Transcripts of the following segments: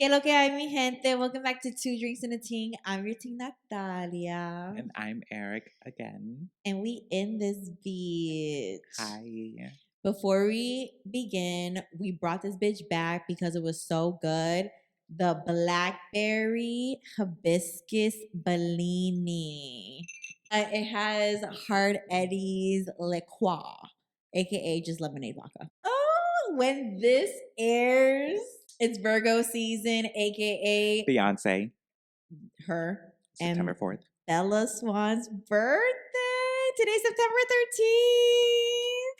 ¿Qué lo que hay, mi gente? Welcome back to Two Drinks and a Ting. I'm your Ting Nathalia. And I'm Eric again. And we in this bitch. Hi. Before we begin, we brought this bitch back because it was so good. The Blackberry Hibiscus Bellini. It has Hard Eddie's Liqueur, aka just lemonade vodka. Oh, when this airs, it's Virgo season, aka Beyonce. her September and 4th. Bella Swan's birthday. Today's September 13th.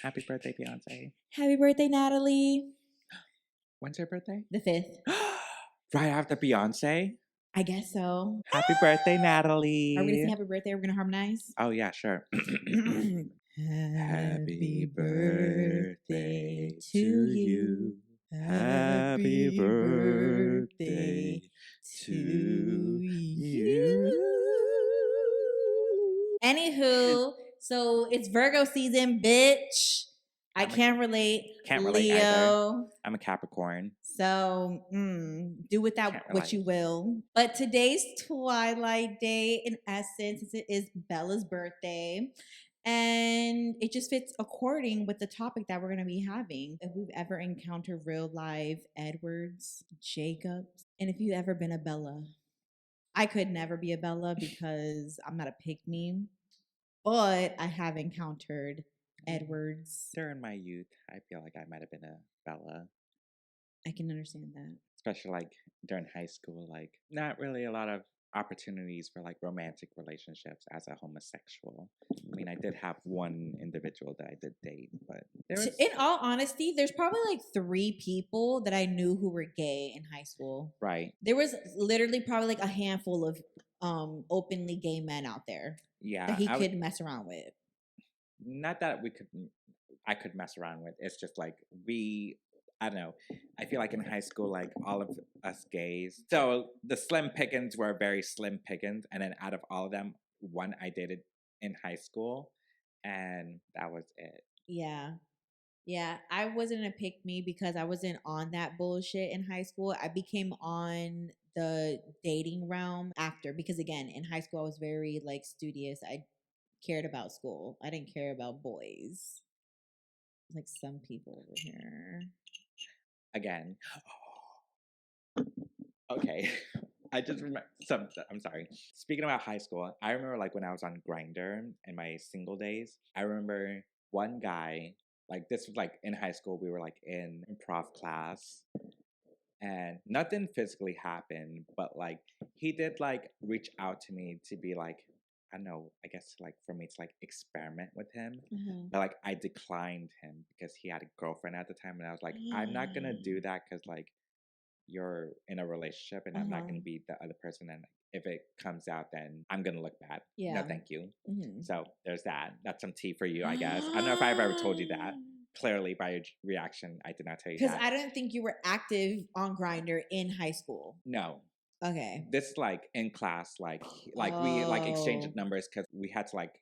Happy birthday, Beyonce. Happy birthday, Natalie. When's her birthday? The 5th. Right after Beyonce? I guess so. Happy birthday, Natalie. Are we going to sing happy birthday? We're going to harmonize? Oh, yeah, sure. Happy birthday to you. Happy birthday to you. Anywho, so it's Virgo season, bitch. I can't relate. Can't relate Leo. either. I'm a Capricorn. So do with that what you will. But today's Twilight Day, in essence, it is Bella's birthday. And it just fits according with the topic that we're going to be having. If we've ever encountered real life Edwards, Jacobs, and if you've ever been a Bella. I could never be a Bella because I'm not a pick-me, but I have encountered Edwards. During my youth, I feel like I might have been a Bella. I can understand that. Especially like during high school, like not really a lot of opportunities for like romantic relationships as a homosexual. I mean, I did have one individual that I did date, but there was... In all honesty, there's probably like 3 people that I knew who were gay in high school. Right. There was literally probably like a handful of openly gay men out there. Yeah. That he could mess around with. Not that I could mess around with. It's just like I don't know. I feel like in high school, like all of us gays. So the slim pickings were very slim pickings. And then out of all of them, one I dated in high school. And that was it. Yeah. Yeah. I wasn't a pick-me because I wasn't on that bullshit in high school. I became on the dating realm after. Because again, in high school, I was very like studious. I cared about school. I didn't care about boys. Like some people over here. Again. Okay. I just remember I'm sorry. Speaking about high school, I remember like when I was on Grindr in my single days, I remember one guy, like this was like in high school, we were like in improv class and nothing physically happened, but like he did like reach out to me to be like, I don't know, I guess like for me to like experiment with him. Mm-hmm. But like I declined him because he had a girlfriend at the time and I was like, I'm not gonna do that because like you're in a relationship and I'm not gonna be the other person, and if it comes out then I'm gonna look bad. Yeah. No thank you. Mm-hmm. So there's that. That's some tea for you, I guess. I don't know if I've ever told you that. Clearly by your reaction I did not tell you that. Because I don't think you were active on Grindr in high school. No. Okay. This is like in class, like we like exchanged numbers because we had to like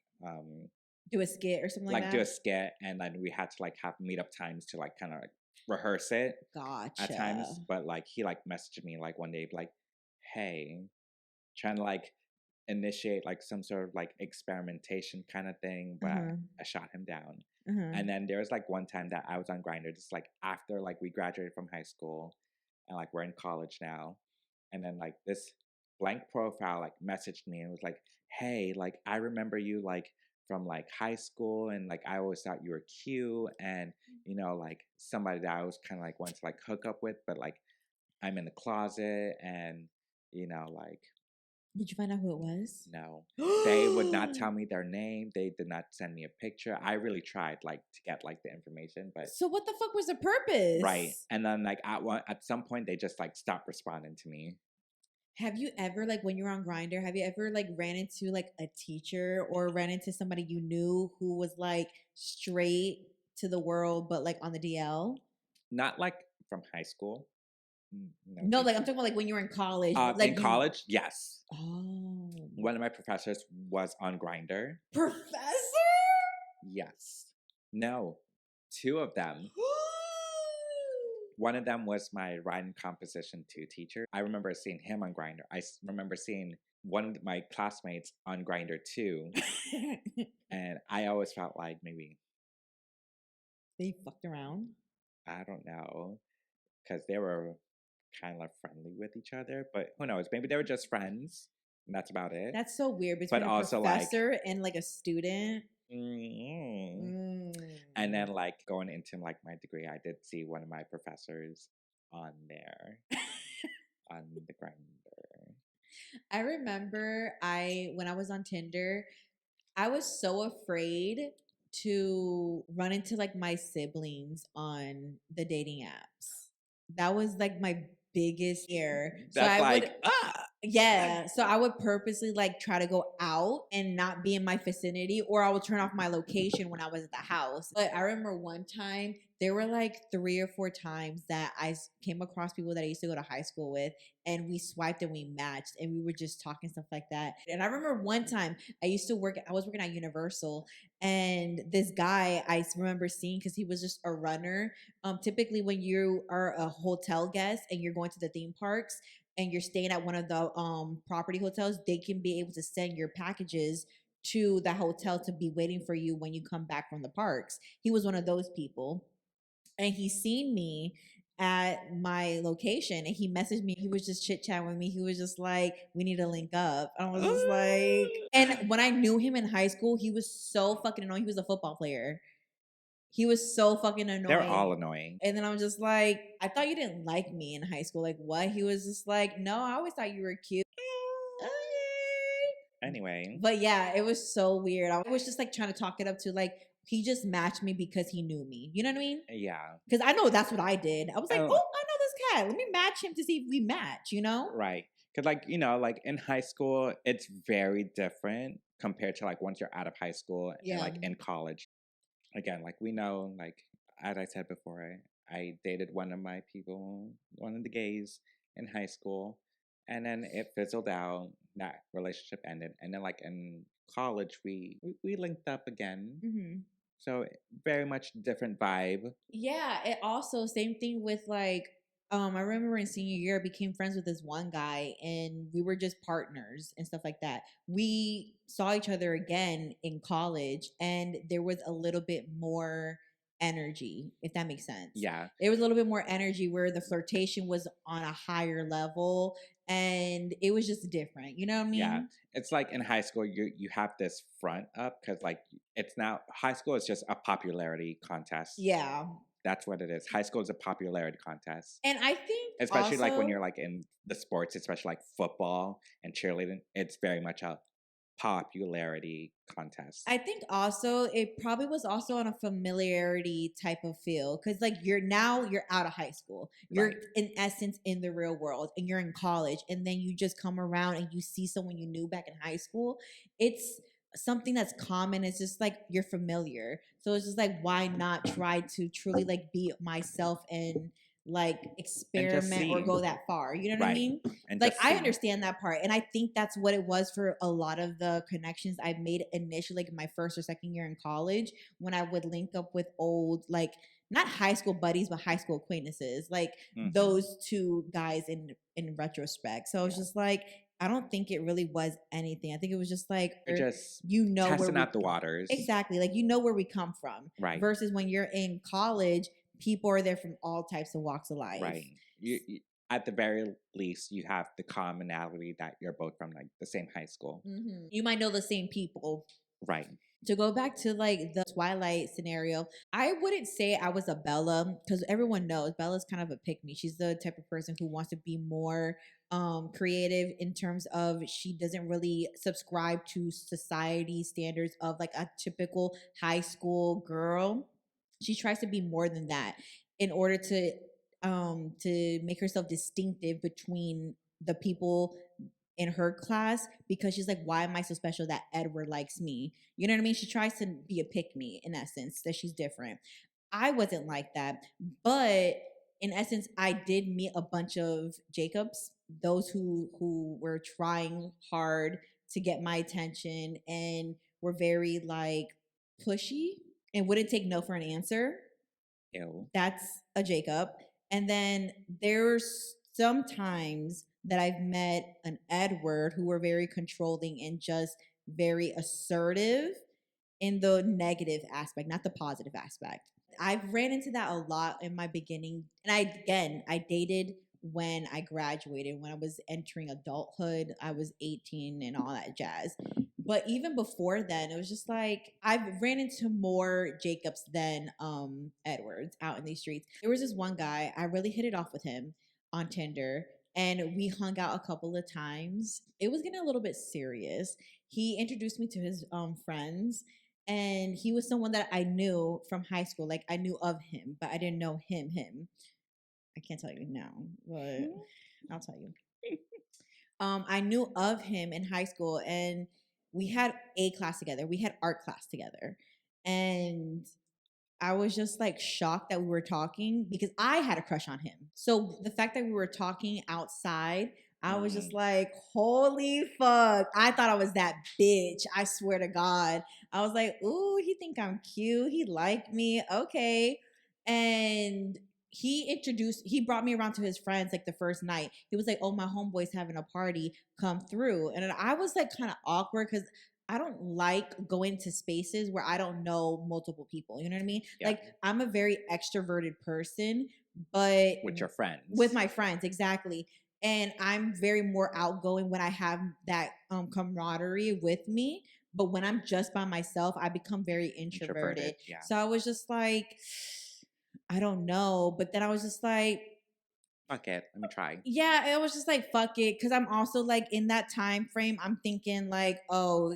do a skit or something like that. Do a skit, and then we had to like have meetup times to like kind of like rehearse it. Gotcha. At times, but like he like messaged me like one day like, hey, trying to like initiate like some sort of like experimentation kind of thing, but I shot him down. And then there was like one time that I was on Grindr, just like after like we graduated from high school, and like we're in college now. And then like this blank profile like messaged me and was like, hey, like I remember you like from like high school and like I always thought you were cute and you know like somebody that I was kind of like wanted to like hook up with, but like I'm in the closet and you know like. Did you find out who it was? No. They would not tell me their name. They did not send me a picture. I really tried like to get like the information, but so what the fuck was the purpose? Right. And then like at some point they just like stopped responding to me. Have you ever like when you're on Grindr, have you ever like ran into like a teacher or ran into somebody you knew who was like straight to the world but like on the DL? Not like from high school. No, like I'm talking about like when you were in college. Like in college, yes. Oh. One of my professors was on Grindr. Professor? Yes. No. 2 of them. One of them was my writing composition 2 teacher. I remember seeing him on Grindr. Remember seeing one of my classmates on Grindr too. And I always felt like maybe They fucked around. I don't know, because they were kind of friendly with each other, but who knows? Maybe they were just friends, and that's about it. That's so weird between But a also, professor and like a student. And then like going into like my degree, I did see one of my professors on there on the Grindr. I remember when I was on Tinder, I was so afraid to run into like my siblings on the dating apps. That was like my biggest fear. So That's I like would yeah. So I would purposely like try to go out and not be in my vicinity, or I would turn off my location when I was at the house. But I remember one time there were like 3 or 4 times that came across people that I used to go to high school with, and we swiped and we matched and we were just talking stuff like that. And I remember one time I was working at Universal, and this guy I remember seeing because he was just a runner. Typically when you are a hotel guest and you're going to the theme parks and you're staying at one of the property hotels, they can be able to send your packages to the hotel to be waiting for you when you come back from the parks. He was one of those people. And he seen me at my location and he messaged me. He was just chit chatting with me. He was just like, we need to link up. I was just like, and when I knew him in high school, he was so fucking annoying. He was a football player. He was so fucking annoying. they're all annoying. And then I was just like, I thought you didn't like me in high school. Like, what? He was just like, no, I always thought you were cute. Anyway. But yeah, it was so weird. I was just like trying to talk it up to like, he just matched me because he knew me. You know what I mean? Yeah. Because I know that's what I did. I was like, oh, I know this cat. Let me match him to see if we match, you know? Right. Because, like, you know, like in high school, it's very different compared to like once you're out of high school and like in college. Again, like we know, like, as I said before, I dated one of the gays in high school, and then it fizzled out. That relationship ended. And then, like, in college, we linked up again. Mm-hmm. So very much different vibe. Yeah, it also same thing with like I remember in senior year I became friends with this one guy and we were just partners and stuff like that. We saw each other again in college and there was a little bit more energy, if that makes sense. Yeah. There was a little bit more energy where the flirtation was on a higher level and it was just different. You know what I mean? Yeah. It's like in high school, you have this front up because like it's now high school is just a popularity contest. Yeah. That's what it is. High school is a popularity contest. And I think especially like when you're like in the sports, especially like football and cheerleading, it's very much a popularity contest. I think also it probably was also on a familiarity type of feel because like you're out of high school, you're in essence in the real world and you're in college and then you just come around and you see someone you knew back in high school. It's something that's common. It's just like you're familiar, so it's just like why not try to truly like be myself and like experiment or go that far, you know what I mean? And like I understand that part and I think that's what it was for a lot of the connections I made initially, like in my first or second year in college when I would link up with old like not high school buddies but high school acquaintances, like those two guys in retrospect. So it's just like I don't think it really was anything. I think it was just like just testing out the waters. Exactly, like where we come from, right? Versus when you're in college, people are there from all types of walks of life. Right. You, at the very least, you have the commonality that you're both from like the same high school. Mm-hmm. You might know the same people. Right. To go back to like the Twilight scenario, I wouldn't say I was a Bella because everyone knows Bella's kind of a pick-me. She's the type of person who wants to be more creative in terms of she doesn't really subscribe to society standards of like a typical high school girl. She tries to be more than that in order to make herself distinctive between the people in her class because she's like, why am I so special that Edward likes me? You know what I mean? She tries to be a pick-me in essence, that she's different. I wasn't like that, but in essence, I did meet a bunch of Jacobs, those who were trying hard to get my attention and were very like pushy and wouldn't take no for an answer. Ew. That's a Jacob. And then there's sometimes that I've met an Edward who were very controlling and just very assertive in the negative aspect, not the positive aspect. I've ran into that a lot in my beginning. And I dated when I graduated, when I was entering adulthood. I was 18 and all that jazz. But even before then, it was just like I've ran into more Jacobs than Edwards out in these streets. There was this one guy, I really hit it off with him on Tinder, and we hung out a couple of times. It was getting a little bit serious. He introduced me to his friends, and he was someone that I knew from high school. Like I knew of him, but I didn't know him. I can't tell you now, but I'll tell you. I knew of him in high school, and we had a class together. We had art class together, and I was just like shocked that we were talking because I had a crush on him. So the fact that we were talking outside, I was just like, holy fuck. I thought I was that bitch. I swear to God. I was like, ooh, he think I'm cute. He liked me. Okay. And he brought me around to his friends like the first night. He was like, oh, my homeboy's having a party. Come through. And I was like kind of awkward because I don't like going to spaces where I don't know multiple people. You know what I mean? Yeah. Like I'm a very extroverted person, but with your friends. With my friends, exactly. And I'm very more outgoing when I have that camaraderie with me. But when I'm just by myself, I become very introverted. Yeah. So I was just like, I don't know. But then I was just like, fuck it, let me try. Yeah, it was just like, fuck it. Because I'm also like in that time frame, I'm thinking like, oh,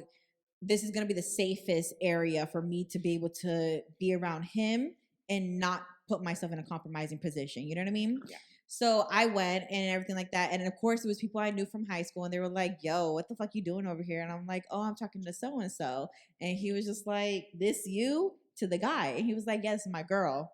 this is going to be the safest area for me to be able to be around him and not put myself in a compromising position. You know what I mean? Yeah. So I went and everything like that. And of course, it was people I knew from high school, and they were like, yo, what the fuck you doing over here? And I'm like, oh, I'm talking to so-and-so. And he was just like, this you? To the guy. And he was like, yes, my girl.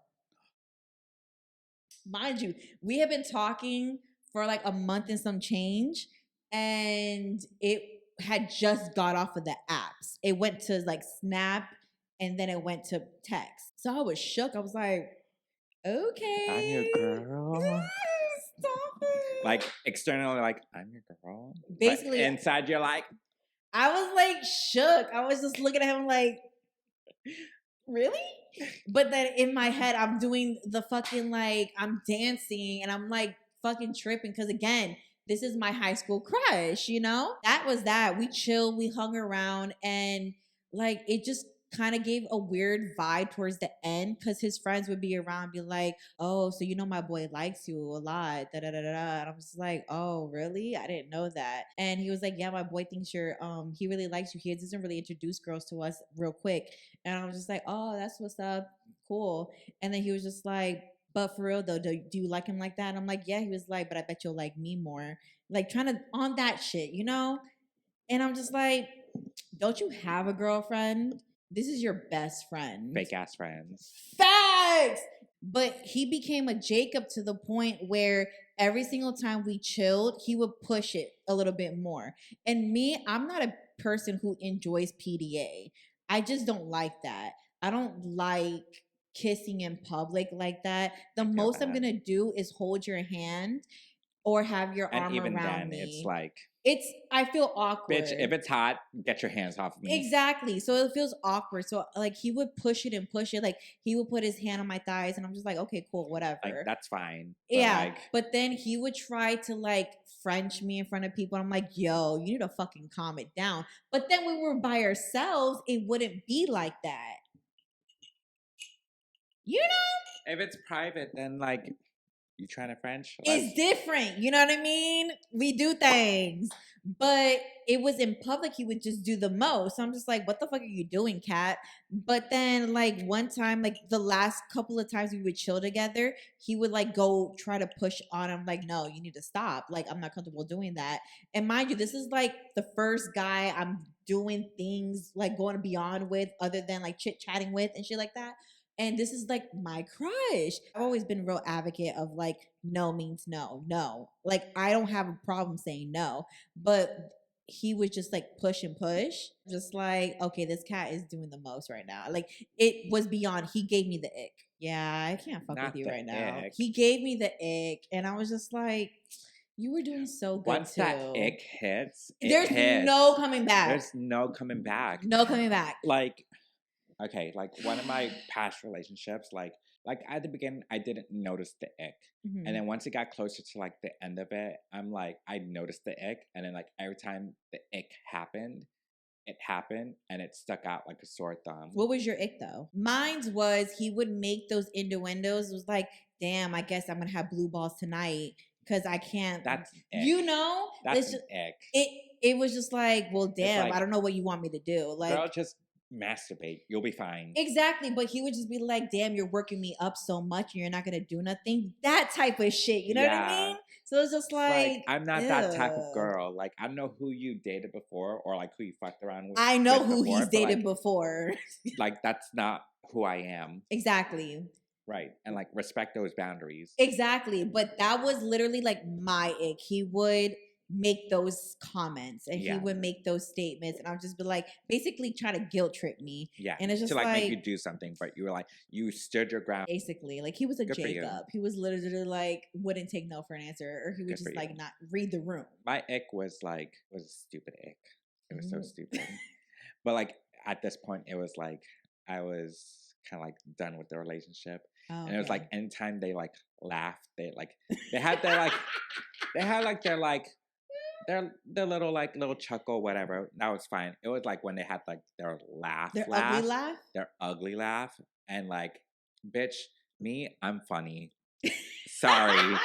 Mind you, we have been talking for like a month and some change, and it had just got off of the apps. It went to like Snap, and then it went to text. So I was shook. I was like, okay. I'm your girl. Stop it. Like externally, like, I'm your girl. Basically. But inside, you're like, I was like shook. I was just looking at him like, really? But then in my head, I'm doing the fucking like, I'm dancing and I'm like fucking tripping because again, this is my high school crush, you know? That was that. We chilled, we hung around, and like it just kind of gave a weird vibe towards the end because his friends would be around and be like, oh, so you know my boy likes you a lot. Da, da, da, da, da. And I was like, oh, really? I didn't know that. And he was like, yeah, my boy thinks you're he really likes you. He doesn't really introduce girls to us real quick. And I was just like, oh, that's what's up. Cool. And then he was just like, but for real though, do you like him like that? And I'm like, yeah. He was like, but I bet you'll like me more. Like trying to on that shit, you know? And I'm just like, don't you have a girlfriend? This is your best friend. Fake ass friends. Facts! But he became a Jacob to the point where every single time we chilled, he would push it a little bit more. And me, I'm not a person who enjoys PDA. I just don't like that. I don't like kissing in public like that. The most I'm gonna do is hold your hand or have your arm even around then, me. It's like, I feel awkward. Bitch, if it's hot, get your hands off me. Exactly. So it feels awkward. So like he would push it and push it. Like he would put his hand on my thighs and I'm just like, okay, cool, whatever. Like that's fine. Yeah. But then he would try to like French me in front of people. I'm like, yo, you need to fucking calm it down. But then when we were by ourselves, it wouldn't be like that. You know? If it's private, then like you trying to French? It's different. You know what I mean? We do things. But it was in public, he would just do the most. So I'm just like, what the fuck are you doing, cat? But then like one time, like the last couple of times we would chill together, he would like go try to push on him. Like, no, you need to stop. Like, I'm not comfortable doing that. And mind you, this is like the first guy I'm doing things like going beyond with other than like chit-chatting with and shit like that. And this is like my crush. I've always been a real advocate of like, no means no. No. Like, I don't have a problem saying no. But he would just like push and push. Just like, okay, this cat is doing the most right now. Like it was beyond. He gave me the ick. Yeah, I can't fuck Not with you the right now. ick. He gave me the ick, and I was just like, you were doing so good Once too. that ick hits, it There's hits. no coming back. There's no coming back. No coming back. Like, okay, like one of my past relationships, like at the beginning, I didn't notice the ick. Mhm. And then once it got closer to like the end of it, I'm like, I noticed the ick. And then like every time the ick happened, it happened and it stuck out like a sore thumb. What was your ick though? Mine's was he would make those innuendos. It was like, damn, I guess I'm gonna have blue balls tonight because I can't. That's ick. You know, That's it's an just, ick. it was just like, well, damn, like, I don't know what you want me to do. Like, girl, just masturbate. You'll be fine. exactly. But he would just be like, damn, you're working me up so much and you're not gonna do nothing. That type of shit. You know what I mean? So it's just like, I'm not that type of girl. Like, I don't know who you dated before or like who you fucked around with. I know with who before, he's but, dated like, before. Like, that's not who I am. Exactly. Right. And like respect those boundaries. Exactly. But that was literally like my ick. He would make those comments and he would make those statements, and I would just be like, basically try to guilt trip me. Yeah. And it's just to like make you do something, but you were like, you stood your ground. Basically, like he was a Good for you. Jacob. He was literally like wouldn't take no for an answer, or he would Good for just like you. not read the room. My ick was a stupid ick. It was so Mm. stupid. But like at this point, it was like I was kind of like done with the relationship. Oh, And it was like anytime they like laughed, they had their like they had like their little chuckle, whatever. That was fine. It was like when they had like their ugly laugh. their ugly laugh, and like, bitch, me, I'm funny. Sorry,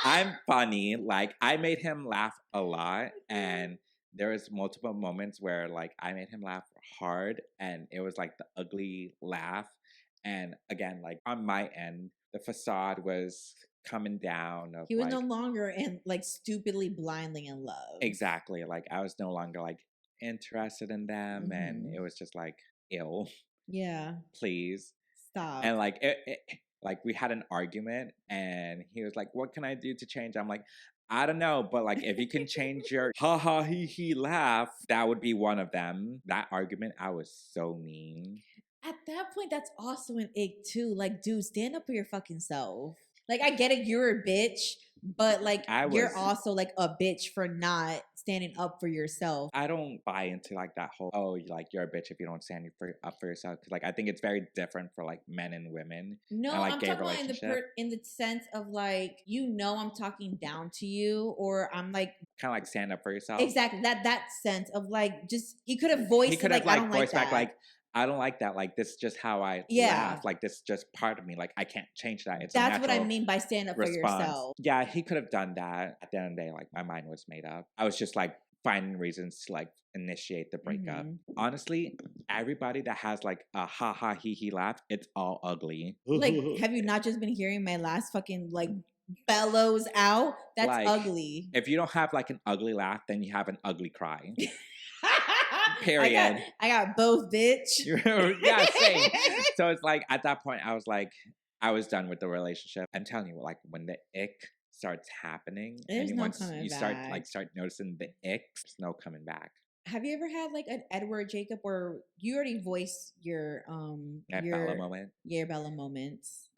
I'm funny. Like I made him laugh a lot, and there was multiple moments where like I made him laugh hard, and it was like the ugly laugh. And again, like on my end, the facade was coming down. He was no longer in like stupidly blindly in love. Exactly. Like I was no longer like interested in them, and it was just like, ew. Yeah. Please Stop. And like like we had an argument, and he was like, "What can I do to change?" I'm like, I don't know, but like if you can change your ha ha he laugh, that would be one of them. That argument, I was so mean. At that point, that's also an ick too. Like, dude, stand up for your fucking self. Like, I get it, you're a bitch, but like, you're also like a bitch for not standing up for yourself. I don't buy into like that whole, oh, like you're a bitch if you don't stand up for yourself. Cause like, I think it's very different for like men and women. No, and, like, I'm talking about in the sense of like, I'm talking down to you, or I'm like, kind of like stand up for yourself. Exactly. That sense of like, just, he could have voiced it like, I don't like that. Like, I don't like that. Like, this is just how I laugh. Like, this is just part of me. Like, I can't change that. That's what I mean by stand up for yourself. Yeah, he could have done that. At the end of the day, like, my mind was made up. I was just like finding reasons to like initiate the breakup. Honestly, everybody that has like a ha ha he laugh, it's all ugly. Like, have you not just been hearing my last fucking like bellows out? That's like, ugly. If you don't have like an ugly laugh, then you have an ugly cry. Period. I got both, bitch. Yeah, same. So it's like at that point, I was like, I was done with the relationship. I'm telling you, like when the ick starts happening, and once you start noticing the ick, there's no coming back. Have you ever had like an Edward Jacob, or you already voiced your Bella moment? Yeah, Bella moments.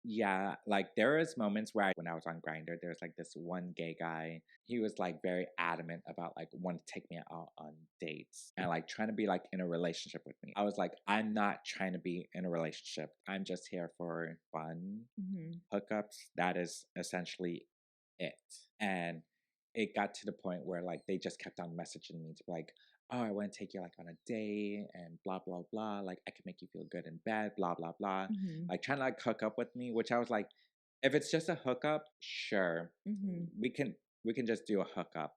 Yeah, like there was moments where when I was on Grindr, there was like this one gay guy. He was like very adamant about like wanting to take me out on dates and like trying to be like in a relationship with me. I was like, I'm not trying to be in a relationship. I'm just here for fun, hookups. That is essentially it. And it got to the point where like they just kept on messaging me to be like, oh, I want to take you like on a date and blah blah blah. Like I can make you feel good in bed, blah blah blah. Like trying to like hook up with me, which I was like, if it's just a hookup, sure, we can just do a hookup.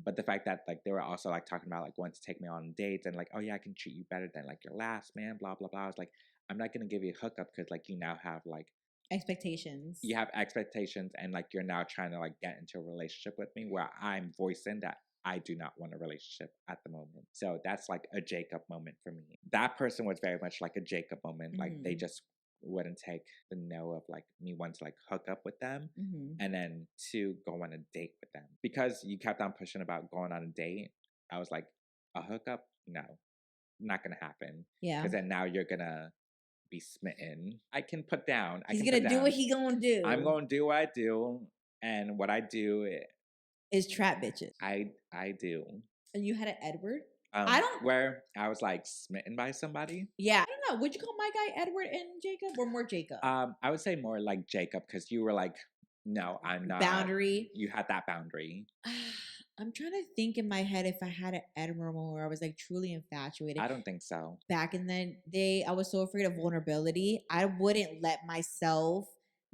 But the fact that like they were also like talking about like wanting to take me on dates and like, oh yeah, I can treat you better than like your last man, blah blah blah. I was like, I'm not gonna give you a hookup because like you now have like expectations. You have expectations, and like you're now trying to like get into a relationship with me where I'm voicing that I do not want a relationship at the moment. So that's like a Jacob moment for me. That person was very much like a Jacob moment. Like they just wouldn't take the no of like me wanting to like hook up with them and then to go on a date with them. Because you kept on pushing about going on a date, I was like, a hookup? No, not gonna happen. Yeah. Because then now you're gonna be smitten. I can put down. He's gonna do what he gonna do. I'm gonna do what I do, and what I do is trap bitches. I do. And you had an Edward? I don't. Where I was like smitten by somebody. Yeah, I don't know. Would you call my guy Edward and Jacob, or more Jacob? I would say more like Jacob, because you were like, no, I'm not. Boundary. You had that boundary. I'm trying to think in my head if I had an Edward moment where I was like truly infatuated. I don't think so. Back in the day, I was so afraid of vulnerability. I wouldn't let myself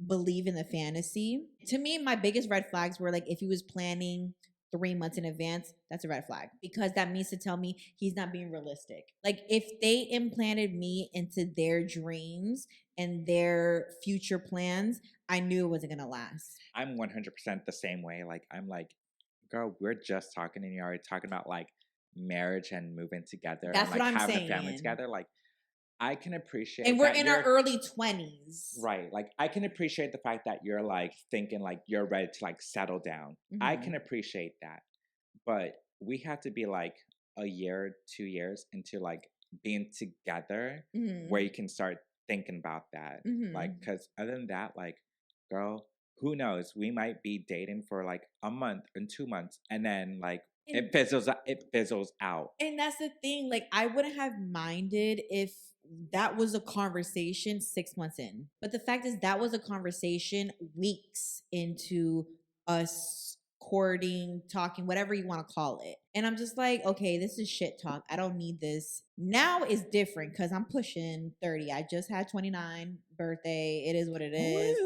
believe in the fantasy. To me, my biggest red flags were like if he was planning 3 months in advance, that's a red flag, because that means to tell me he's not being realistic. Like if they implanted me into their dreams and their future plans, I knew it wasn't gonna last. I'm 100% the same way. Like I'm like, girl, we're just talking and you're already talking about like marriage and moving together. That's and, like, what I'm having saying. a family together. Like I can appreciate, and we're in our early 20s, right? Like I can appreciate the fact that you're like thinking like you're ready to like settle down. Mm-hmm. I can appreciate that, but we have to be like a year, 2 years into like being together, mm-hmm. where you can start thinking about that. Mm-hmm. Like, because other than that, like, girl, who knows? We might be dating for like a month and 2 months, and then like it fizzles out. And that's the thing. Like, I wouldn't have minded if that was a conversation 6 months in. But the fact is, that was a conversation weeks into us courting, talking, whatever you want to call it. And I'm just like, okay, this is shit talk. I don't need this. Now is different because I'm pushing 30. I just had 29 birthday. It is what it is.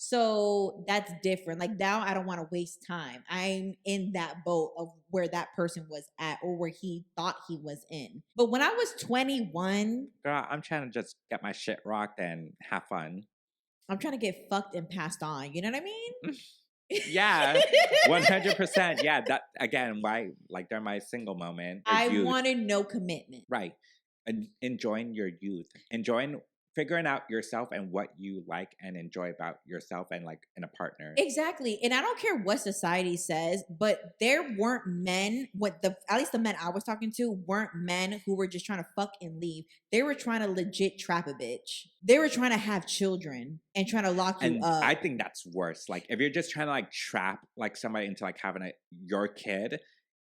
So that's different. Like now I don't want to waste time. I'm in that boat of where that person was at or where he thought he was in. But when I was 21, girl, I'm trying to just get my shit rocked and have fun. I'm trying to get fucked and passed on. You know what I mean? Yeah, 100%. Yeah, that again, why like during my single moment, I wanted no commitment. Right. And enjoying your youth, enjoying figuring out yourself and what you like and enjoy about yourself and like in a partner. Exactly. And I don't care what society says, but there weren't men, at least the men I was talking to weren't men who were just trying to fuck and leave. They were trying to legit trap a bitch. They were trying to have children and trying to lock you up. I think that's worse. Like if you're just trying to like trap like somebody into like having your kid,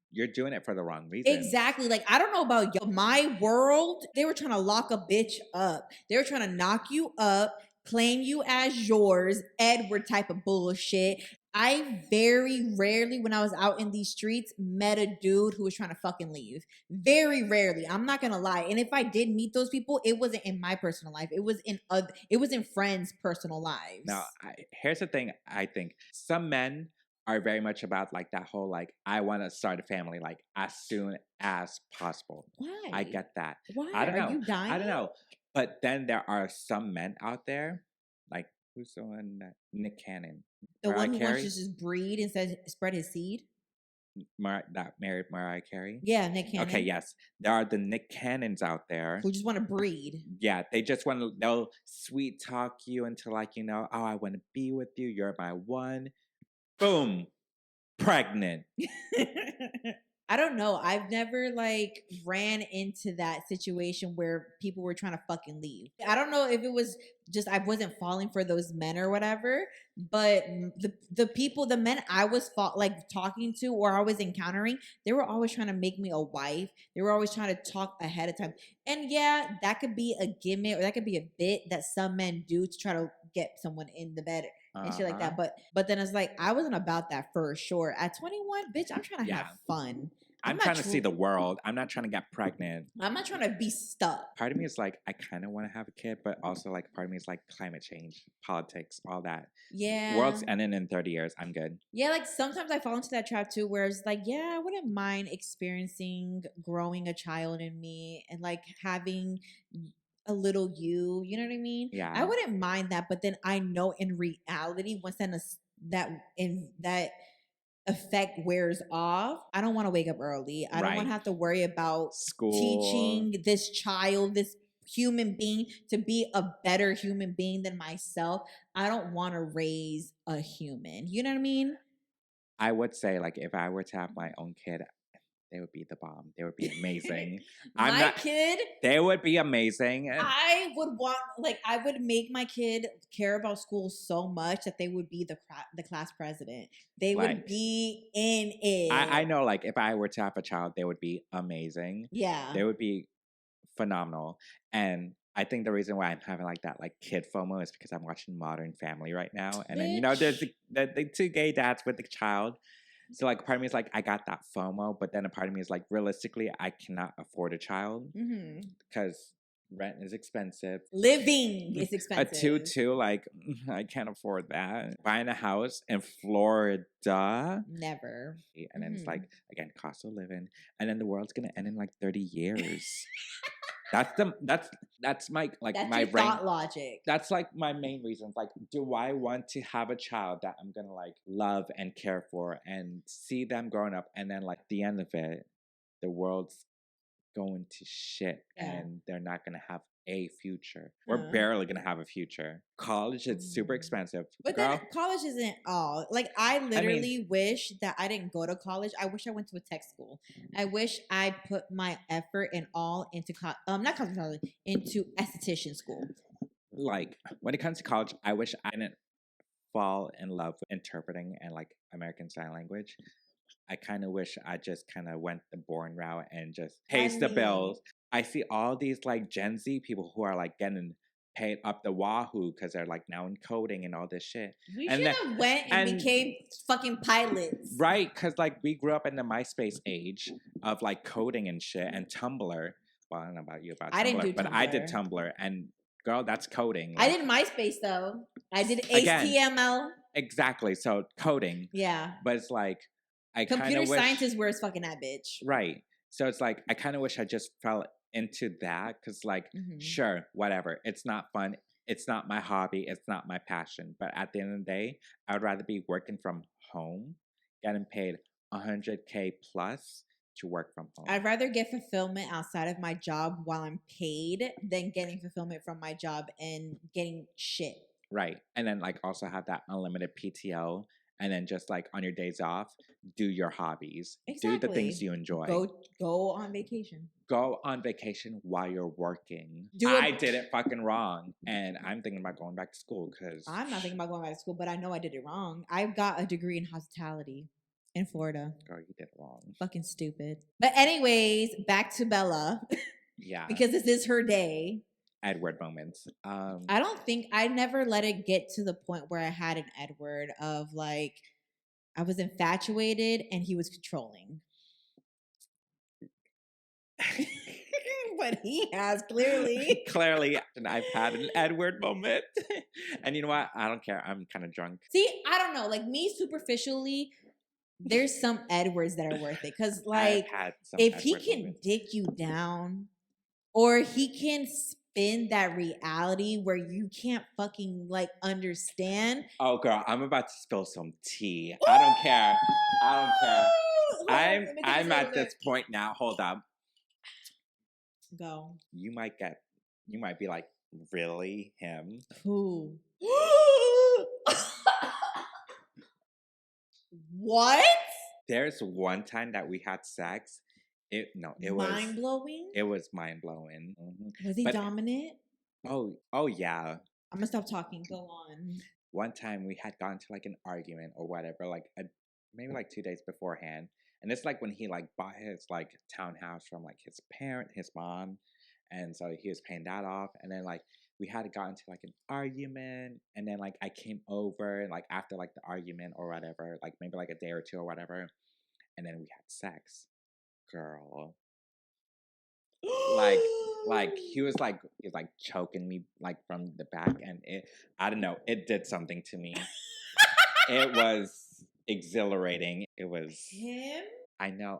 you're doing it for the wrong reason. Exactly. Like, I don't know about you. My world, they were trying to lock a bitch up. They were trying to knock you up, claim you as yours, Edward type of bullshit. I very rarely, when I was out in these streets, met a dude who was trying to fucking leave. Very rarely. I'm not gonna lie. And if I did meet those people, it wasn't in my personal life. It was in friends' personal lives. Now, here's the thing. I think some men are very much about like that whole like I want to start a family like as soon as possible. Why? I get that. Why? I don't know. Are you dying? I don't know. But then there are some men out there, like who's the one that Nick Cannon, the one who wants to just breed and says spread his seed. That married Mariah Carey. Yeah, Nick Cannon. Okay, yes, there are the Nick Cannons out there who just want to breed. Yeah, they just want to. They'll sweet talk you into like oh, I want to be with you. You're my one. Boom, pregnant. I don't know. I've never like ran into that situation where people were trying to fucking leave. I don't know if it was just I wasn't falling for those men or whatever, but the men I was like talking to or I was encountering, they were always trying to make me a wife. They were always trying to talk ahead of time. And yeah, that could be a gimmick or that could be a bit that some men do to try to get someone in the bed and shit like that. But then it's like I wasn't about that for sure. At 21, bitch, I'm trying to have fun. I'm trying to see the world. I'm not trying to get pregnant. I'm not trying to be stuck. Part of me is like, I kind of want to have a kid, but also like part of me is like climate change, politics, all that. Yeah. World's ending in 30 years. I'm good. Yeah, like sometimes I fall into that trap too, where it's like, yeah, I wouldn't mind experiencing growing a child in me and like having a little you know what I mean? Yeah. I wouldn't mind that, but then I know in reality, once that effect wears off, I don't want to wake up early. I don't want to have to worry about school, teaching this child, this human being to be a better human being than myself. I don't want to raise a human. You know what I mean? I would say like if I were to have my own kid, They would be the bomb. They would be amazing. My kid, they would be amazing. I would make my kid care about school so much that they would be the class president. They would be in it. I know, like, if I were to have a child, they would be amazing. Yeah. They would be phenomenal. And I think the reason why I'm having like that like kid FOMO is because I'm watching Modern Family right now. And then, there's the two gay dads with the child. So like part of me is like, I got that FOMO, but then a part of me is like, realistically, I cannot afford a child because rent is expensive. Living is expensive. A 2-2, like I can't afford that. Buying a house in Florida, never. And then it's like, again, cost of living, and then the world's gonna end in like 30 years. That's my like that's my your thought logic. That's like my main reason. Like, do I want to have a child that I'm gonna like love and care for and see them growing up, and then like the end of it, the world's going to shit and they're not gonna have a future. We're barely gonna have a future. College is super expensive. But then college isn't all. Like I literally wish that I didn't go to college. I wish I went to a tech school. I wish I put my effort and all into into esthetician school. Like when it comes to college, I wish I didn't fall in love with interpreting and like American Sign Language. I kind of wish I just kind of went the boring route and just pays the bills. I see all these like Gen Z people who are like getting paid up the wahoo because they're like now in coding and all this shit. We should have went and became fucking pilots. Right, because like we grew up in the MySpace age of like coding and shit and Tumblr. Well, I don't know about you about Tumblr, I didn't do Tumblr. But I did Tumblr and girl, that's coding. Like, I did MySpace though. I did HTML. Exactly. So coding. Yeah. But it's like computer science is where it's fucking at, bitch. Right. So it's like I kind of wish I just fell into that because, like, sure, whatever. It's not fun. It's not my hobby. It's not my passion. But at the end of the day, I would rather be working from home, getting paid $100K plus to work from home. I'd rather get fulfillment outside of my job while I'm paid than getting fulfillment from my job and getting shit. Right. And then like also have that unlimited PTO. And then just like on your days off, do your hobbies. Exactly. Do the things you enjoy. Go on vacation. Go on vacation while you're working. I did it fucking wrong. And I'm thinking about going back to school because... I'm not thinking about going back to school, but I know I did it wrong. I got a degree in hospitality in Florida. Girl, you did it wrong. Fucking stupid. But anyways, back to Bella. Yeah. Because this is her day. Edward moments. I never let it get to the point where I had an Edward of like I was infatuated and he was controlling. But he has clearly. And I've had an Edward moment. And you know what? I don't care. I'm kind of drunk. See, I don't know. Like me superficially, there's some Edwards that are worth it. Because like if Edward he can moments. Dick you down or he can spin that reality where you can't fucking like understand. Oh girl, I'm about to spill some tea. I don't care. I'm at this point now. Hold up. Go. You might be like, really? Him? Who? What? There's one time that we had sex. It was mind-blowing. It was mind-blowing. Was he dominant? Oh yeah. I'm gonna stop talking. Go on. One time we had gotten to like an argument or whatever, like maybe like 2 days beforehand. And it's like when he like bought his like townhouse from like his mom. And so he was paying that off. And then like we had gotten to like an argument. And then like I came over and like after like the argument or whatever, like maybe like a day or two or whatever. And then we had sex. Girl. Like he was like choking me like from the back. And I don't know, it did something to me. It was exhilarating. It was him. I know.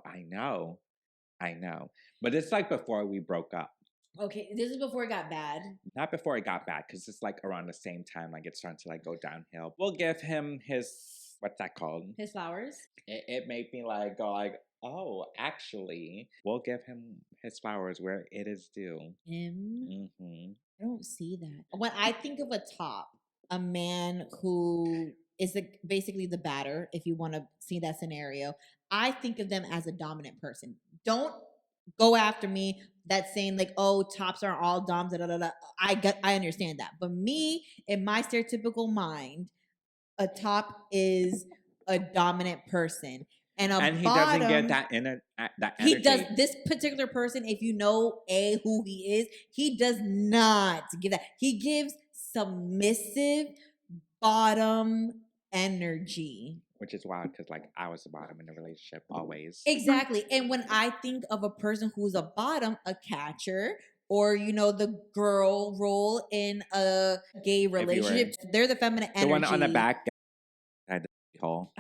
But it's like before we broke up. Okay, this is before it got bad. Not before it got bad, because it's like around the same time, like it's starting to like go downhill. We'll give him his what's that called? His flowers. It made me like go like, oh, actually, we'll give him his flowers where it is due. Him. I don't see that. When I think of a top, a man who is basically the batter, if you want to see that scenario, I think of them as a dominant person. Don't go after me that's saying like, oh, tops are all doms. Da, da, da, da. I understand that, but me in my stereotypical mind, a top is a dominant person, and he doesn't get that that energy. He does this particular person. If you know who he is, he does not give that. He gives submissive bottom energy. Which is wild because like I was the bottom in the relationship always. Exactly. And when I think of a person who's a bottom, a catcher, or you know, the girl role in a gay relationship, they're the feminine energy. The one on the back. I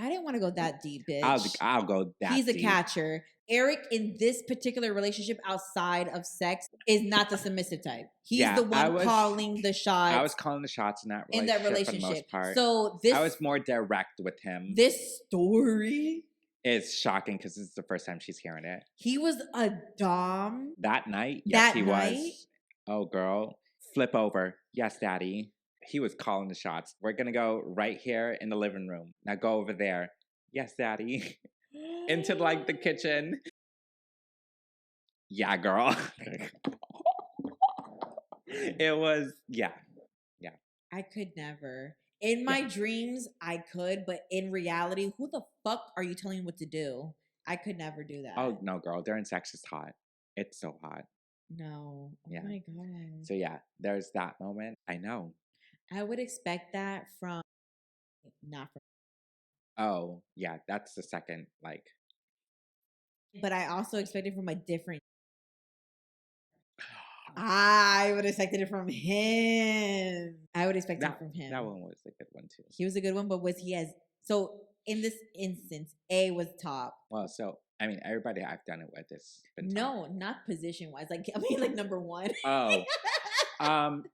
didn't want to go that deep, bitch. I'll go that He's deep. a catcher. Eric, in this particular relationship outside of sex, is not the submissive type. He's the one calling the shots. I was calling the shots in that relationship for the most part. So I was more direct with him. This story is shocking because this is the first time she's hearing it. He was a dom that night. Yes, he was. Oh, girl, flip over. Yes, daddy. He was calling the shots. We're gonna go right here in the living room. Now go over there. Yes, daddy. Into like the kitchen. Yeah, girl. It was, yeah. I could never. In my dreams, I could, but in reality, who the fuck are you telling me what to do? I could never do that. Oh, no, girl. During sex is hot. It's so hot. No. Oh my God. So yeah, there's that moment. I know. I would expect that from, not from. Oh, yeah, that's the second, like. But I also expected from a different. I would have expected it from him. I would expect it from him. That one was a good one too. He was a good one, but was he as so in this instance, A was top. Well, so I mean, everybody I've done it with is been top. No, not position wise. Like I mean, like number one. Oh,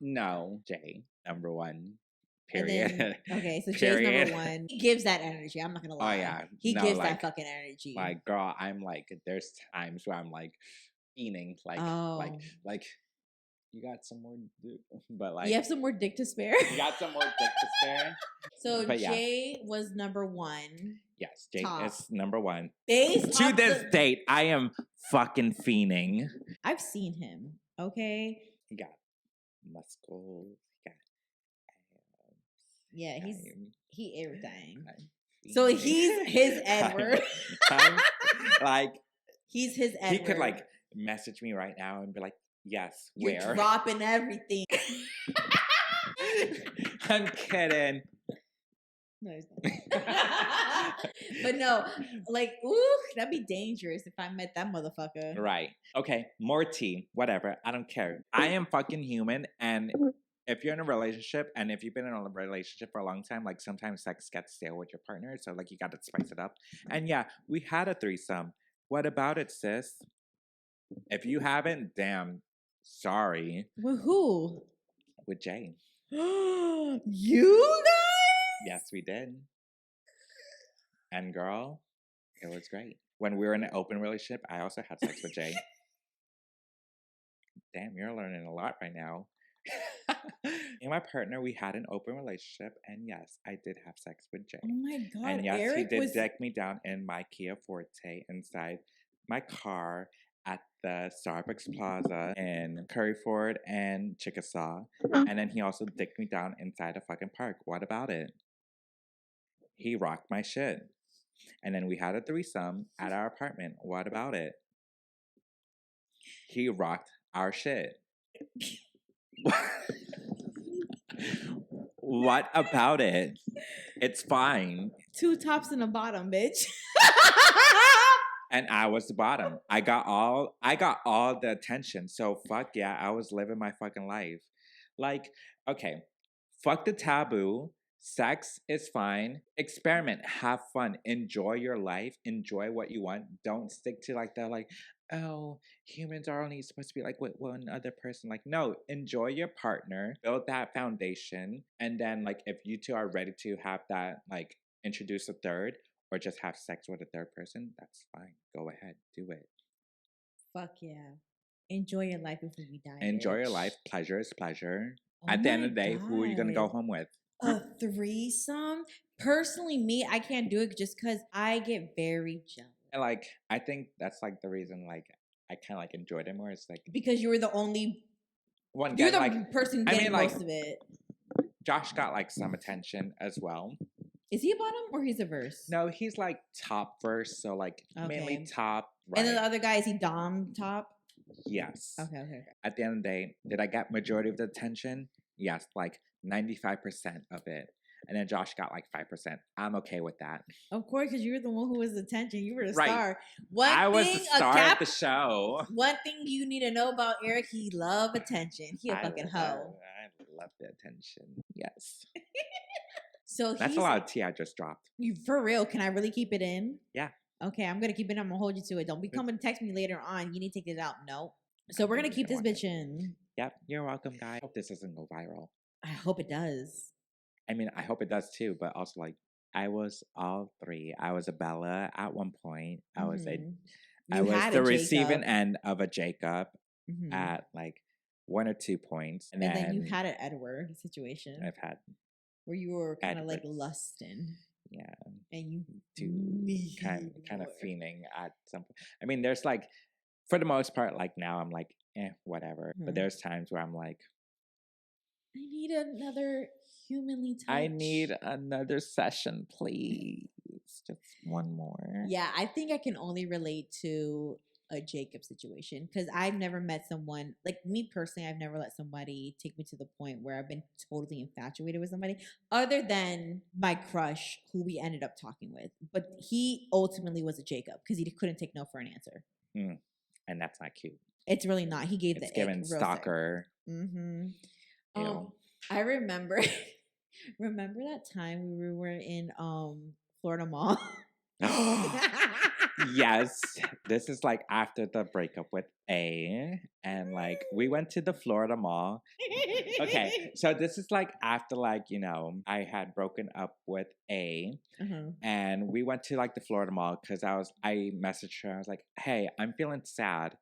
no, Jay, number one. Period. Then, okay, so Jay's number one. He gives that energy. I'm not gonna lie. Oh yeah, he gives that fucking energy. Like, girl, I'm like, there's times where I'm like, eating, like, like. You got some more, but like you have some more dick to spare. You got some more dick to spare. So Jay was number one. Yes, Jay is number one. Based to this date, I am fucking fiending. I've seen him. Okay. He got muscles. He got abs. Yeah, he everything. So he's his Edward. Like he's his Edward. He could like message me right now and be like, yes, you're where? Dropping everything. I'm kidding. No, he's not. But no, like, ooh, that'd be dangerous if I met that motherfucker. Right. Okay, more tea. Whatever. I don't care. I am fucking human, and if you're in a relationship, and if you've been in a relationship for a long time, like sometimes sex gets stale with your partner, so like you got to spice it up. And yeah, we had a threesome. What about it, sis? If you haven't, damn. Sorry. With who? With Jay. You guys? Yes, we did. And girl, it was great. When we were in an open relationship, I also had sex with Jay. Damn, you're learning a lot right now. Me and my partner, we had an open relationship, and yes, I did have sex with Jay. Oh my God. And yes, Eric he did deck me down in my Kia Forte inside my car at the Starbucks Plaza in Curryford and Chickasaw. And then he also dicked me down inside a fucking park. What about it? He rocked my shit. And then we had a threesome at our apartment. What about it? He rocked our shit. What about it? It's fine. 2 tops and a bottom, bitch. And I was the bottom. I got all the attention. So fuck yeah, I was living my fucking life. Like, okay, fuck the taboo. Sex is fine. Experiment. Have fun. Enjoy your life. Enjoy what you want. Don't stick to like that, like, oh, humans are only supposed to be like with one other person. Like, no, enjoy your partner. Build that foundation. And then like if you two are ready to have that, like introduce a third, or just have sex with a third person, that's fine. Go ahead. Do it. Fuck yeah. Enjoy your life before you die. Enjoy your life. Pleasure is pleasure. At the end of the day, who are you going to go home with? A threesome? Personally, me, I can't do it just because I get very jealous. And like, I think that's like the reason like I kind of like enjoyed it more. It's like because you were the only, one you're getting the like, person I getting mean, like most of it. Josh got like some attention as well. Is he a bottom or he's a verse? No, he's like top first, so like mainly Okay. top. Right. And then the other guy, is he dom top? Yes. Okay. At the end of the day, did I get majority of the attention? Yes, like 95% of it. And then Josh got like 5%. I'm okay with that. Of course, because you were the one who was the attention. You were the Right. star. I was the star of the show. One thing you need to know about Eric, he love attention. He a fucking hoe. I love the attention. Yes. So that's a lot of tea I just dropped. You for real? Can I really keep it in? Yeah. Okay, I'm gonna keep it. I'm gonna hold you to it. Don't be coming to text me later on. You need to take it out. No. So we're gonna keep this bitch in. Yep. You're welcome, guys. I hope this doesn't go viral. I hope it does. I mean, I hope it does too, but also like I was all three. I was a Bella at one point. I was the receiving end of a Jacob at like 1 or 2 points. And then you had an Edward situation. I've had where you were kind of like lusting. Yeah. And you kind of fiending at some point. I mean, there's like, for the most part, like now I'm like, whatever. But there's times where I'm like, I need another humanly touch. I need another session, please. Just one more. Yeah, I think I can only relate to a Jacob situation because I've never met someone like me personally. I've never let somebody take me to the point where I've been totally infatuated with somebody other than my crush who we ended up talking with. But he ultimately was a Jacob because he couldn't take no for an answer. And that's not cute. It's really not. He gave it's given stalker. I remember that time we were in Florida Mall. Yes, this is like after the breakup with A, and like we went to the Florida Mall. Okay, so this is like after like I had broken up with A, and we went to like the Florida Mall because I messaged her. I was like, hey, I'm feeling sad.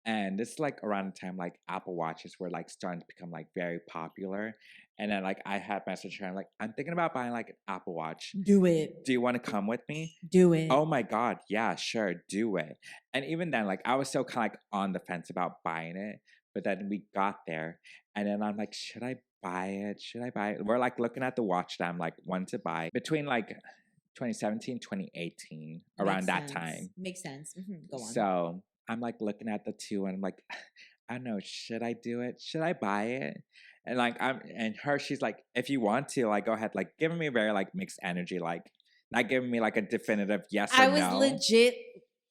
And this is like around the time like Apple Watches were like starting to become like very popular. And then like I had messaged her. I'm like, I'm thinking about buying like an Apple Watch. Do it. Do you want to come with me? Do it. Oh my God. Yeah, sure. Do it. And even then, like I was still kind of like on the fence about buying it. But then we got there and then I'm like, should I buy it? Should I buy it? We're like looking at the watch that I'm like one to buy between like 2017, 2018, around that time. Makes sense. Go on. So I'm like looking at the two and I'm like, I don't know, should I do it? Should I buy it? And like she's like, if you want to, like go ahead, like giving me a very like mixed energy, like not giving me like a definitive yes or no. I was legit,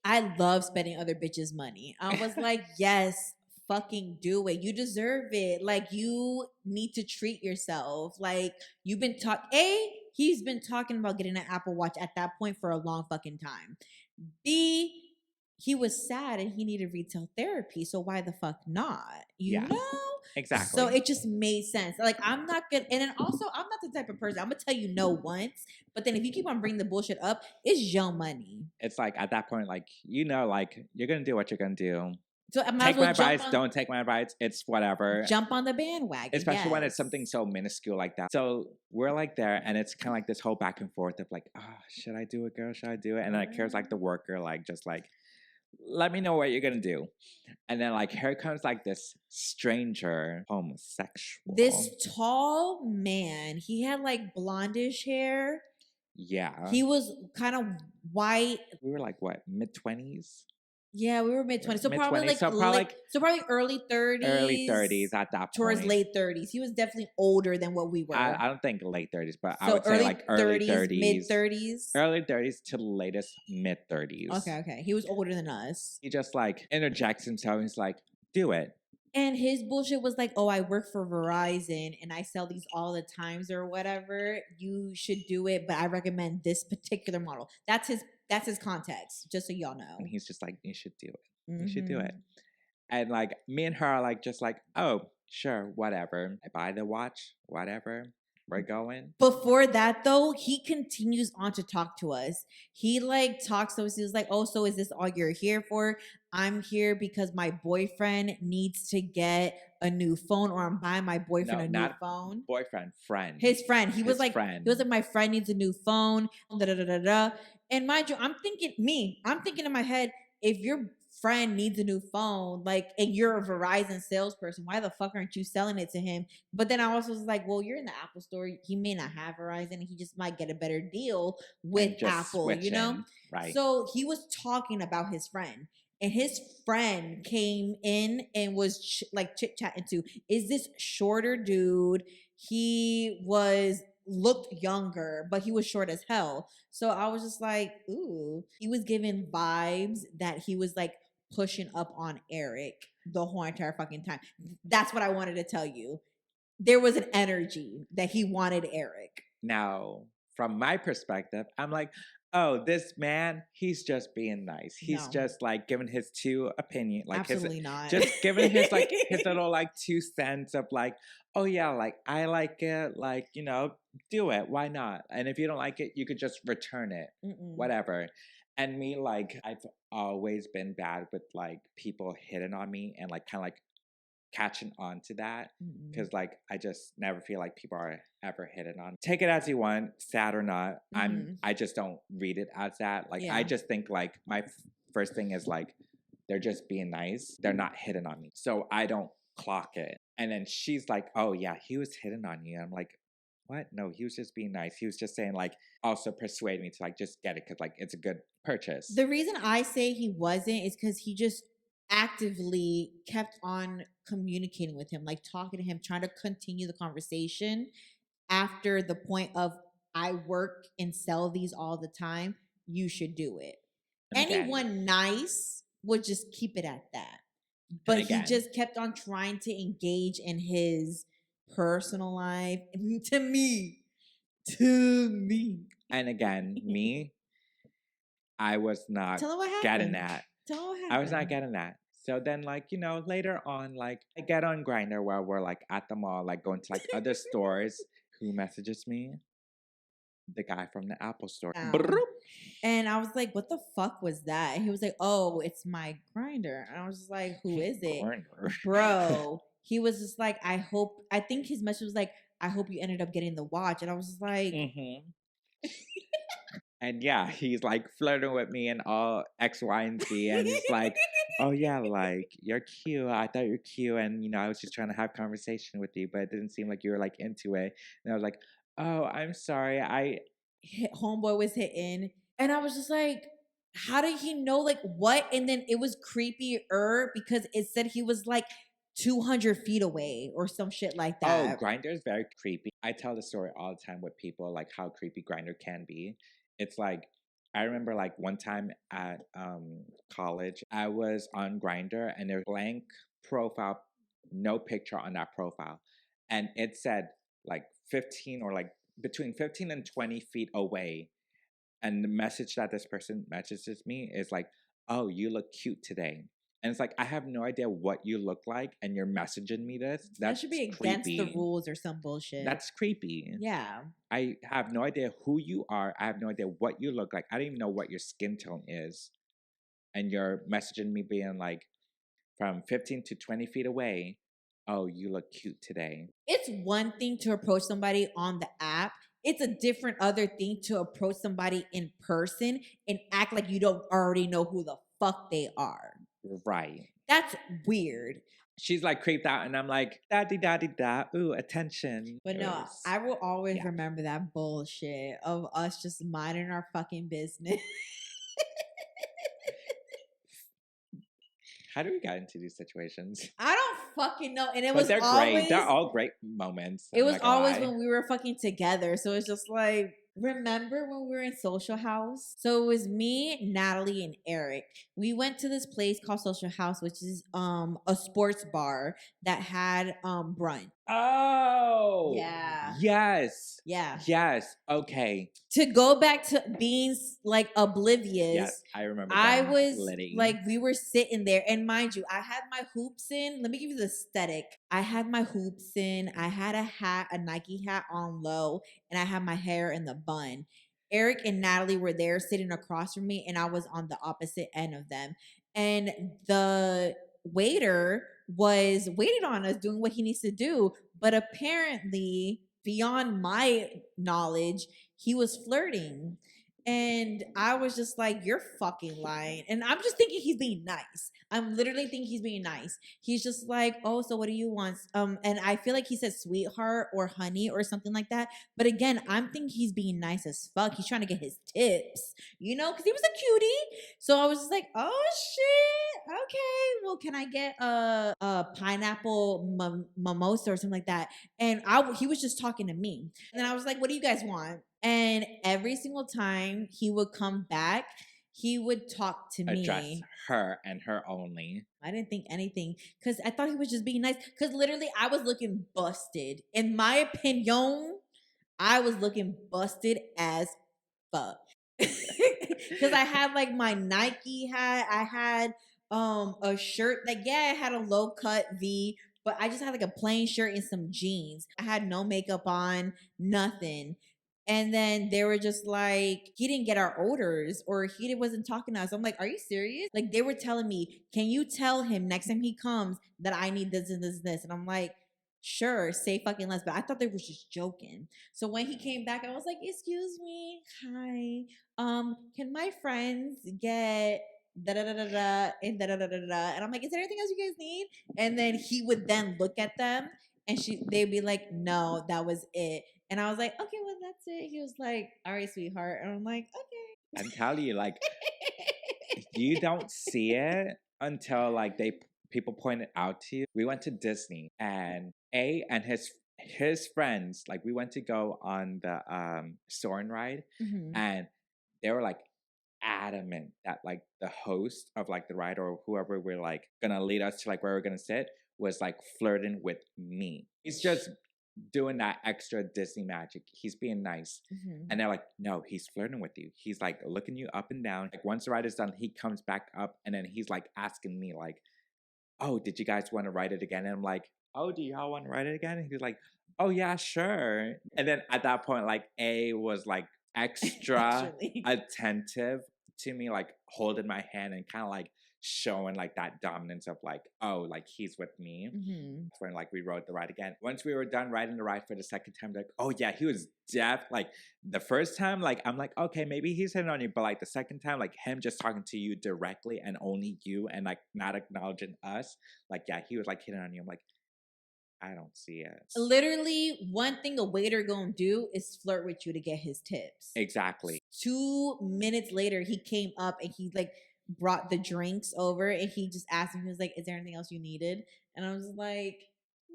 I love spending other bitches' money. I was like, yes, fucking do it. You deserve it. Like you need to treat yourself. Like you've been he's been talking about getting an Apple Watch at that point for a long fucking time. B, he was sad and he needed retail therapy. So why the fuck not? You know? Exactly. So it just made sense. Like, I'm not good. And then also, I'm not the type of person, I'm going to tell you no once. But then if you keep on bringing the bullshit up, it's your money. It's like at that point, like, like you're going to do what you're going to do. So take my advice, don't take my advice. It's whatever. Jump on the bandwagon. Especially when it's something so minuscule like that. So we're like there and it's kind of like this whole back and forth of like, should I do it, girl? Should I do it? And then here's like the worker, like, just like, let me know what you're gonna do. And then like here comes like this stranger homosexual. This tall man. He had like blondish hair. Yeah. He was kind of white. We were like what, mid-20s? Yeah, we were mid-20s. So probably early 30s. Early 30s at that point. Towards late 30s. He was definitely older than what we were. I don't think late 30s, but I would say like early 30s. Mid-30s. Early 30s to the latest mid-30s. Okay. He was older than us. He just like interjects himself. He's like, do it. And his bullshit was like, oh, I work for Verizon and I sell these all the times or whatever. You should do it, but I recommend this particular model. That's his context, just so y'all know. And he's just like, you should do it. You should do it. And like me and her are like, just like, oh, sure, whatever. I buy the watch, whatever. we're going. Before that, though, he continues on to talk to us. He like talks to us. He was like, "Oh, so is this all you're here for? I'm here because my boyfriend needs to get a new phone, or I'm buying my boyfriend No, a new not phone." boyfriend, friend. His friend. He was His like, friend. he was like, my friend needs a new phone. Da da da da da. And mind you, I'm thinking in my head, if your friend needs a new phone, like, and you're a Verizon salesperson, why the fuck aren't you selling it to him? But then I also was like, well, you're in the Apple store. He may not have Verizon. He just might get a better deal with Apple, you know? Right. So he was talking about his friend. And his friend came in and was like chit chatting to, is this shorter dude? He looked younger, but he was short as hell. So I was just like, ooh. He was giving vibes that he was like pushing up on Eric the whole entire fucking time. That's what I wanted to tell you. There was an energy that he wanted Eric. Now, from my perspective, I'm like, oh, this man, he's just being nice. He's just like giving his two opinion, like absolutely not. Just giving his like his little like 2 cents of like, oh yeah, like I like it, like you know, do it. Why not? And if you don't like it, you could just return it, whatever. And me, like I've always been bad with like people hitting on me and like kind of like catching on to that because like I just never feel like people are ever hitting on. Take it as you want, sad or not. I just don't read it as that. Like I just think like my first thing is like they're just being nice. They're not hitting on me. So I don't clock it. And then she's like, "Oh yeah, he was hitting on you." And I'm like, "What? No, he was just being nice. He was just saying like also persuade me to like just get it because like it's a good purchase." The reason I say he wasn't is because he just actively kept on communicating with him, like talking to him, trying to continue the conversation after the point of, I work and sell these all the time. You should do it. And Anyone again, nice would just keep it at that. But he just kept on trying to engage in his personal life. To me. And again, me, I was not getting that. I was not getting that. So then, like, you know, later on, like, I get on Grindr where we're like at the mall, like going to like other stores. Who messages me? The guy from the Apple store. And I was like, what the fuck was that? And he was like, oh, it's my Grindr. And I was just like, who is it? Bro. He was just like, I think his message was like, I hope you ended up getting the watch. And I was just like, And yeah, he's like flirting with me and all X, Y, and Z. And he's like, oh yeah, like you're cute. I thought you're cute. And, you know, I was just trying to have conversation with you, but it didn't seem like you were like into it. And I was like, oh, I'm sorry. Homeboy was hitting. And I was just like, how did he know like what? And then it was creepier because it said he was like 200 feet away or some shit like that. Oh, Grindr is very creepy. I tell the story all the time with people, like how creepy Grindr can be. It's like, I remember like one time at college, I was on Grindr and there's blank profile, no picture on that profile. And it said like 15 or like between 15 and 20 feet away. And the message that this person messages me is like, oh, you look cute today. And it's like, I have no idea what you look like, and you're messaging me this. That should be against the rules or some bullshit. That's creepy. Yeah. I have no idea who you are. I have no idea what you look like. I don't even know what your skin tone is. And you're messaging me being like, from 15 to 20 feet away, oh, you look cute today. It's one thing to approach somebody on the app. It's a different other thing to approach somebody in person and act like you don't already know who the fuck they are. Right. That's weird. She's like creeped out, and I'm like, da-di-da-di-da, ooh, attention. But no, I will always remember that bullshit of us just minding our fucking business. How do we get into these situations? I don't fucking know. And they're great. They're all great moments. It was always when we were fucking together. So it's just like, remember when we were in Social House? So it was me, Natalie, and Eric. We went to this place called Social House, which is a sports bar that had brunch. Oh, Yeah. yes, Yeah. yes. Okay, To go back to being like oblivious. yes, I remember. I them was Liddy. like, we were sitting there, and mind you, I had my hoops in. Let me give you the aesthetic. I had my hoops in. I had a hat, a Nike hat on low, and I had my hair in the bun. Eric and Natalie were there sitting across from me, and I was on the opposite end of them. And the waiter was waiting on us doing what he needs to do, but apparently, beyond my knowledge, he was flirting. And I was just like, you're fucking lying. And I'm just thinking he's being nice. I'm literally thinking he's being nice. He's just like, oh, so what do you want? And I feel like he said sweetheart or honey or something like that. But again, I'm thinking he's being nice as fuck. He's trying to get his tips, you know, because he was a cutie. So I was just like, oh shit. Okay. Well, can I get a pineapple mimosa or something like that? And he was just talking to me. And then I was like, what do you guys want? And every single time he would come back, he would talk to Address me. her and her only. I didn't think anything because I thought he was just being nice. Because literally, I was looking busted. In my opinion, I was looking busted as fuck. Because I had like my Nike hat. I had a shirt that, yeah, it had a low cut V, but I just had like a plain shirt and some jeans. I had no makeup on, nothing. And then they were just like, he didn't get our orders or he wasn't talking to us. I'm like, are you serious? Like, they were telling me, can you tell him next time he comes that I need this and this and this? And I'm like, sure, say fucking less. But I thought they were just joking. So when he came back, I was like, excuse me, hi. Can my friends get da da da da da and da da da da da? And I'm like, is there anything else you guys need? And then he would then look at them and they'd be like, no, that was it. And I was like, okay, well, that's it. He was like, all right, sweetheart. And I'm like, okay. I'm telling you, like, you don't see it until like people point it out to you. We went to Disney and and his friends, like we went to go on the Soarin' ride, and they were like adamant that like the host of like the ride or whoever we're like gonna lead us to like where we're gonna sit was like flirting with me. He's just doing that extra Disney magic. He's being nice. And they're like, no, he's flirting with you. He's like looking you up and down. Like once the ride is done, he comes back up and then he's like asking me like, oh, did you guys want to write it again? And I'm like, oh, do y'all want to write it again? And he's like, oh yeah, sure. And then at that point, like A was like extra attentive to me, like holding my hand and kind of like showing like that dominance of like, oh, like he's with me. When like we rode the ride again. Once we were done riding the ride for the second time, like, oh yeah, he was deaf. Like the first time, like I'm like, okay, maybe he's hitting on you, but like the second time, like him just talking to you directly and only you and like not acknowledging us, like yeah, he was like hitting on you. I'm like, I don't see it. Literally, one thing a waiter gonna do is flirt with you to get his tips. Exactly. 2 minutes later, he came up and he like brought the drinks over and he just asked me, he was like, is there anything else you needed? And I was like,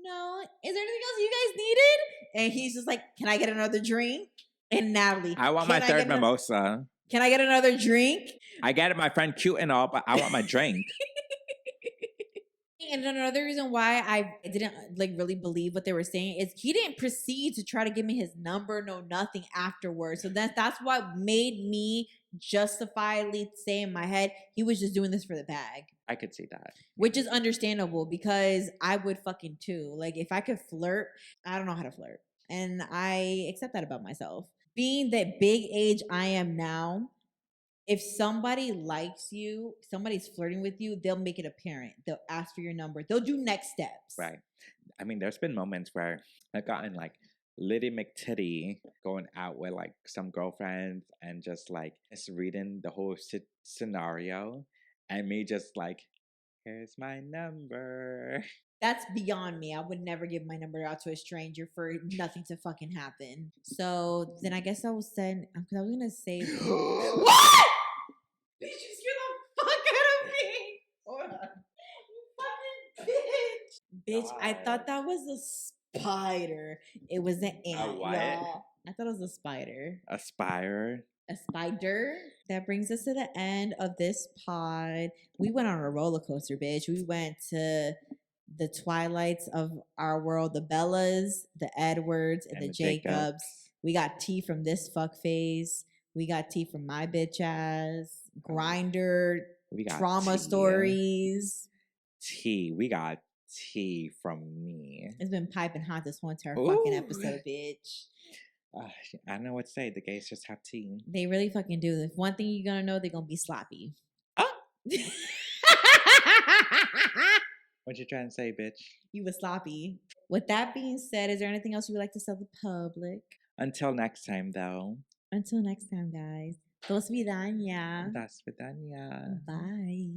no. Is there anything else you guys needed? And he's just like, can I get another drink? And Natalie, I want my third mimosa. Can I get another drink? I get it, my friend cute and all, but I want my drink. And another reason why I didn't like really believe what they were saying is he didn't proceed to try to give me his number, no nothing afterwards. So that's what made me justifiably say in my head, he was just doing this for the bag. I could see that. Which is understandable because I would fucking too. Like if I could flirt, I don't know how to flirt. And I accept that about myself. Being that big age I am now, if somebody likes you, somebody's flirting with you, they'll make it apparent. They'll ask for your number. They'll do next steps. Right. I mean, there's been moments where I've gotten like Liddy McTitty going out with like some girlfriends and just like it's reading the whole scenario and me just like, here's my number. That's beyond me. I would never give my number out to a stranger for nothing to fucking happen. So then I guess I was saying, because I was going to say, what? Bitch, you scared the fuck out of me. Hold on. You fucking bitch. Bitch, I thought that was a spider. It was an ant, a what? y'all. I thought it was a spider. A spire? A spider. That brings us to the end of this pod. We went on a roller coaster, bitch. We went to the Twilights of our world, the Bellas, the Edwards, and the Jacobs. We got tea from this fuck phase. We got tea from my bitch ass. Grindr, trauma stories. Tea. We got tea from me. It's been piping hot this whole entire fucking episode, bitch. I don't know what to say. The gays just have tea. They really fucking do. If one thing you're gonna know, they're gonna be sloppy. What you trying to say, bitch? You was sloppy. With that being said, is there anything else you would like to tell the public? Until next time, though. Until next time, guys. Dos vidania. Das vidania. Bye.